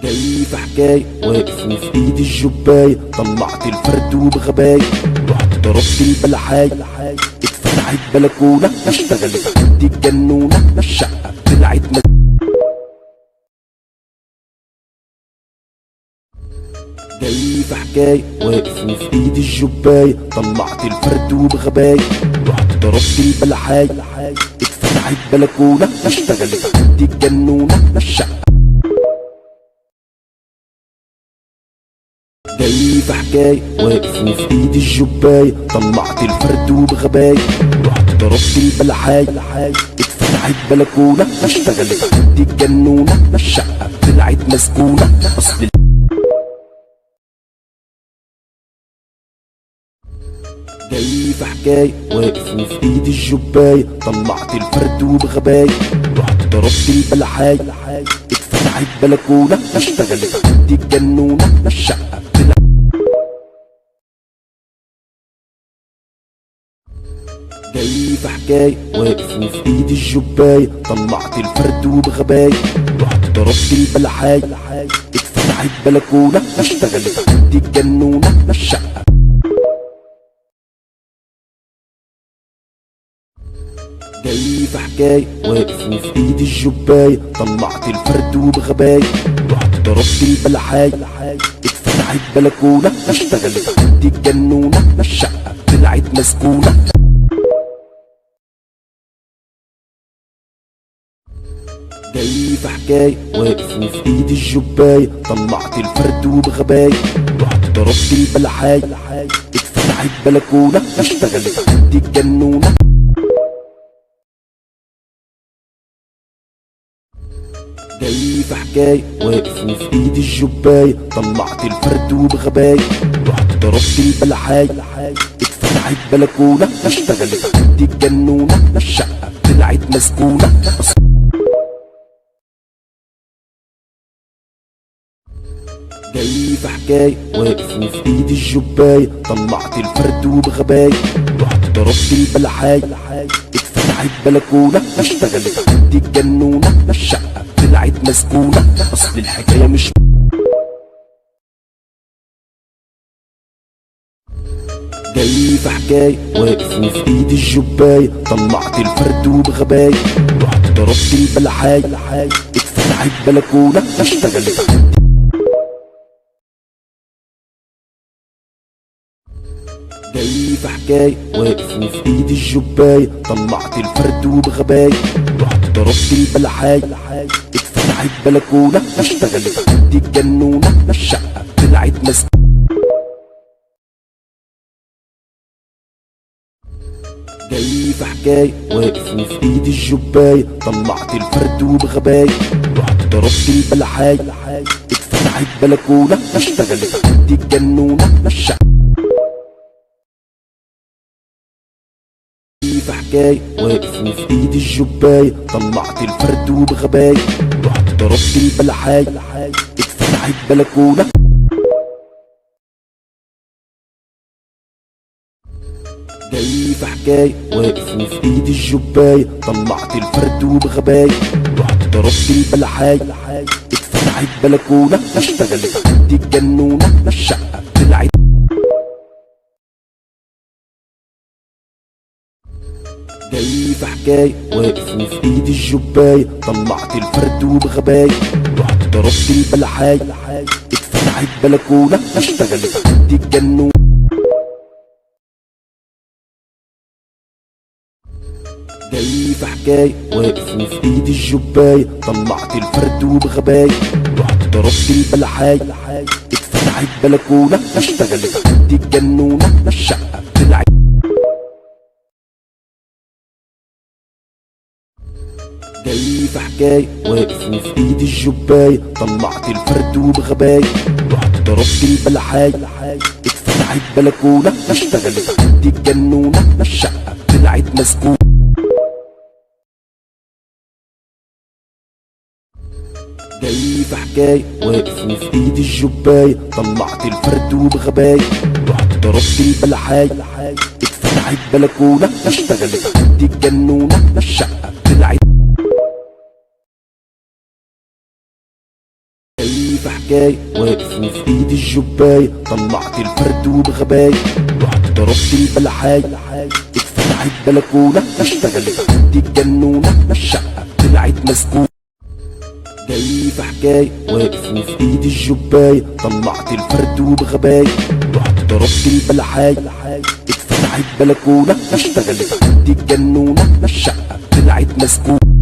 جاي في حكاية واقف وفي ايدي الجباية، طلعت الفرد وبغباية رحت ضربت البلحاية، اتفتحت بلكونة اشتغلت عندي الجنونة، الشقة طلعت جاي في حكاية واقف وفي ايدي الجباية، طلعت الفرد وبغباية رحت ضربت البلحاية، اتفتحت بلكونة اشتغلت عندي الجنونة، الشقة جاي في حكاية واقف وفي ايدي الجباية، طلعت الفرد وبغباية رحت ضربت البلحاية، اتفتحت بلكونة اشتغلت عندي الجنونة، الشقة طلعت مسكونة. اصل جاي في حكاية واقف وفي ايدي الجباية، طلعت الفرد وبغباية رحت ضربت البلحاية، اتفتحت بلكونة اشتغلت عندي الجنونة، الشقة جاي في حكاية واقف وفي ايدي الجباية، طلعت الفرد وبغباية رحت ضربت البلحاية، اتفتحت بلكونة اشتغلت عندي الجنونة، الشقة جاي في حكاية واقف وفي ايدي الجباية، طلعت الفرد وبغباية رحت ضربت البلحاية، اتفتحت بلكونة اشتغلت عندي الجنونة، الشقة طلعت مسكونة. جاي في حكاية واقف وفي ايدي الجباية، طلعت الفرد وبغباية رحت ضربت البلحاية، اتفتحت بلكونة اشتغلت عندي الجنونة. جاي في حكاية واقف وفي ايدي الجباية، طلعت الفرد وبغباية رحت ضربت البلحاية، اتفتحت بلكونة اشتغلت عندي الجنونة، الشقة طلعت مسكونة. جاي في حكاية واقف وفي ايدي الجباية، طلعت الفرد وبغباية رحت ضربت البلحاية، اتفتحت بلكونة اشتغلت عندي الجنونة، الشقة طلعت مسكونة. اصل الحكاية مش جاي في حكاية واقف وفي ايدي الجباية، طلعت الفرد وبغباية رحت ضربت البلحاية، اتفتحت بلكونة اشتغلت عندي جاي في حكاية واقف وفي ايدي الجباية، طلعت الفرد وبغباية رحت ضربت البلحاية، اتفتحت بلكونة اشتغلت عندي الجنونة، الشقة طلعت مسكونة. جاي في حكاية واقف وفي ايدي الجباية، طلعت الفرد وبغباية رحت ضربت البلحاية، اتفتحت بلكونة اشتغلت عندي الجنونة، الشقة في حكاية واقف وفي ايدي الجباية، طلعت الفرد وبغباية رحت ضربت البلحاية، اتفتحت بلكونة. جاي في حكاية واقف وفي ايدي الجباية، طلعت الفرد وبغباية رحت ضربت البلحاية، اتفتحت بلكونة اشتغلت عندي الجنونة، الشقة طلعت جاي في حكاية واقف وفي ايدي الجباية، طلعت الفرد وبغباية رحت ضربت البلحاية، اتفتحت بلكونة اشتغلت عندي الجنونة. جاي في حكاية واقف وفي ايدي الجباية، طلعت الفرد وبغباية رحت ضربت البلحاية، اتفتحت بلكونة اشتغلت عندي الجنونة، الشقة طلعت جاي في حكاية واقف وفي ايدي الجباية، طلعت الفرد وبغباية رحت ضربت البلحاية، اتفتحت بلكونة اشتغلت عندي الجنونة، الشقة طلعت مسكونة. جاي في حكاية واقف وفي ايدي الجباية، طلعت الفرد وبغباية رحت ضربت البلحاية، اتفتحت بلكونة اشتغلت عندي الجنونة، الشقة طلعت جاي في حكاية واقف وفي ايدي الجباية، طلعت الفرد وبغباية رحت ضربت البلحاية، اتفتحت بلكونة اشتغلت عندي الجنونة، الشقة طلعت مسكونة. جاي في حكاية واقف وفي ايدي الجباية، طلعت الفرد وبغباية رحت ضربت البلحاية، اتفتحت بلكونة اشتغلت عندي الجنونة، الشقة طلعت مسكونة.